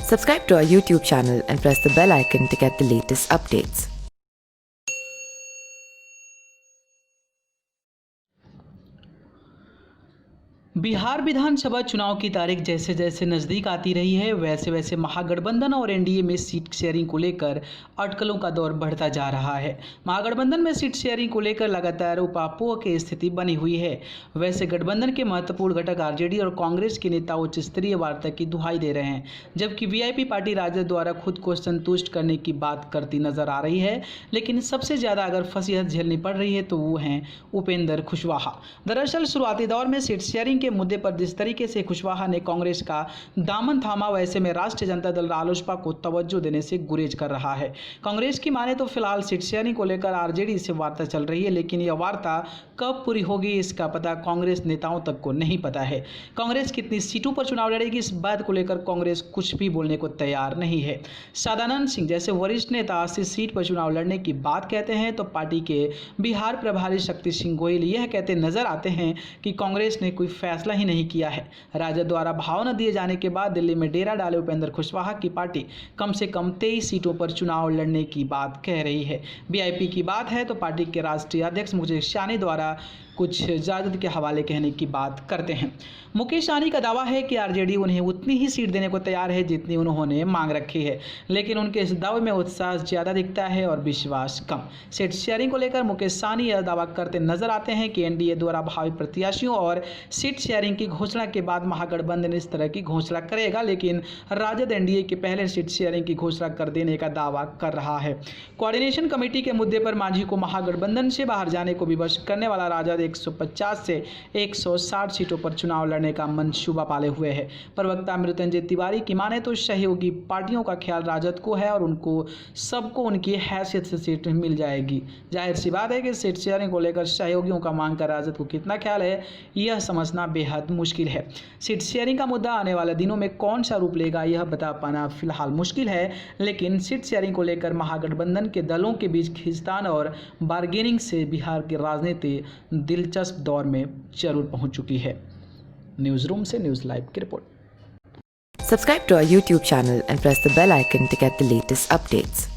Subscribe to our YouTube channel and press the bell icon to get the latest updates. Bihar विधानसभा चुनाव की तारीख जैसे जैसे नज़दीक आती रही है वैसे वैसे महागठबंधन और एनडीए में सीट शेयरिंग को लेकर अटकलों का दौर बढ़ता जा रहा है। महागठबंधन में सीट शेयरिंग को लेकर लगातार उपापोह की स्थिति बनी हुई है। वैसे गठबंधन के महत्वपूर्ण घटक आरजेडी और कांग्रेस के नेता उच्च स्तरीय वार्ता की दुहाई दे रहे हैं, जबकि वीआईपी पार्टी राजद द्वारा खुद को संतुष्ट करने की बात करती नजर आ रही है। लेकिन सबसे ज़्यादा अगर फसीहत झेलनी पड़ रही है तो वो हैं उपेंद्र कुशवाहा। दरअसल शुरुआती दौर में सीट शेयरिंग के मुद्दे पर जिस तरीके से कुशवाहा ने कांग्रेस का दामन थामा, वैसे में राष्ट्रीय जनता दल रालोसपा को तवज्जो देने से गुरेज कर रहा है। कांग्रेस की माने तो फिलहाल सीट शेयरिंग को लेकर आरजेडी से वार्ता चल रही है, लेकिन यह वार्ता कब पूरी होगी इसका पता कांग्रेस नेताओं तक को नहीं पता है। कांग्रेस कितनी सीटों पर चुनाव लड़ेगी इस बात को लेकर कांग्रेस कुछ भी बोलने को तैयार नहीं है। सदानंद सिंह जैसे वरिष्ठ नेता 80 सीट पर चुनाव लड़ने की बात कहते हैं तो पार्टी के बिहार प्रभारी शक्ति सिंह गोयल यह कहते नजर आते हैं कि कांग्रेस ने कोई फैसला ही नहीं किया है। राजद द्वारा भाव न दिए जाने के बाद दिल्ली में डेरा डाले उपेंद्र कुशवाहा की पार्टी कम से कम 23 सीटों पर चुनाव लड़ने की बात कह रही है। वीआईपी की बात है तो पार्टी के राष्ट्रीय अध्यक्ष मुकेश सहनी द्वारा कुछ राजद के हवाले कहने की बात करते हैं। मुकेश सहनी का दावा है कि आरजेडी उन्हें उतनी ही सीट देने को तैयार है जितनी उन्होंने मांग रखी है, लेकिन उनके इस दावे में उत्साह ज़्यादा दिखता है और विश्वास कम। सीट शेयरिंग को लेकर मुकेश सहनी यह दावा करते नजर आते हैं कि एनडीए द्वारा भावी प्रत्याशियों और सीट शेयरिंग की घोषणा के बाद महागठबंधन इस तरह की घोषणा करेगा, लेकिन राजद एनडीए के पहले सीट शेयरिंग की घोषणा कर देने का दावा कर रहा है। कोऑर्डिनेशन कमेटी के मुद्दे पर मांझी को महागठबंधन से बाहर जाने को विवश करने वाला राजद 150 से 160 सीटों पर चुनाव लड़ने का मंसूबा पाले हुए है। प्रवक्ता मृत्युंजय तिवारी की माने तो सहयोगी पार्टियों का ख्याल राजद को है और उनको सबको उनकी हैसियत से सीट मिल जाएगी। जाहिर सी बात है कि सीट शेयरिंग को लेकर सहयोगियों का मांग कर राजद को कितना ख्याल है यह समझना बेहद मुश्किल है। सीट शेयरिंग का मुद्दा आने वाले दिनों में कौन सा रूप लेगा यह बता पाना फिलहाल मुश्किल है, लेकिन सीट शेयरिंग को लेकर महागठबंधन के दलों के बीच खींचतान और बार्गेनिंग से बिहार की राजनीति दिलचस्प दौर में जरूर पहुंच चुकी है। न्यूज़ रूम से न्यूज़ लाइव की report. Subscribe to our YouTube channel and press the bell icon to get the latest updates.